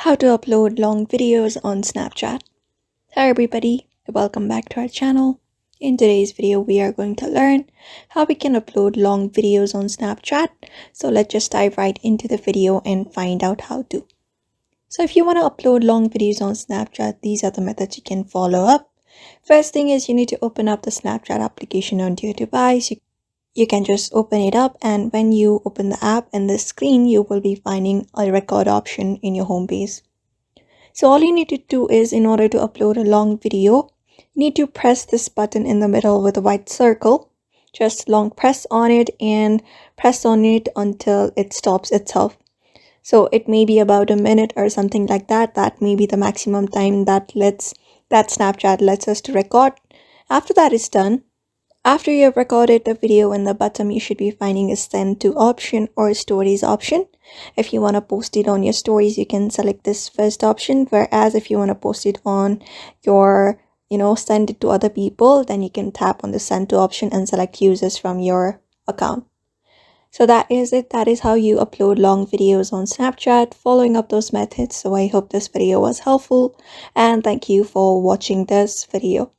How to upload long videos on Snapchat. Hi everybody, welcome back to our channel. In today's video, we are going to learn how we can upload long videos on Snapchat. So let's just dive right into the video and find out how to. So if you want to upload long videos on Snapchat, these are the methods you can follow up. First thing is you need to open up the Snapchat application on your device. You can just open it up, and when you open the app in the screen, you will be finding a record option in your home page. So all you need to do is, in order to upload a long video, you need to press this button in the middle with a white circle. Just long press on it and press on it until it stops itself. So it may be about a minute or something like that. That may be the maximum time that Snapchat lets us to record. After that is done, after you have recorded the video, in the bottom you should be finding a send to option or stories option. If you want to post it on your stories, you can select this first option, whereas if you want to post it on your send it to other people, then you can tap on the send to option and select users from your account. So that is it. That is how you upload long videos on Snapchat, following up those methods. So I hope this video was helpful, and thank you for watching this video.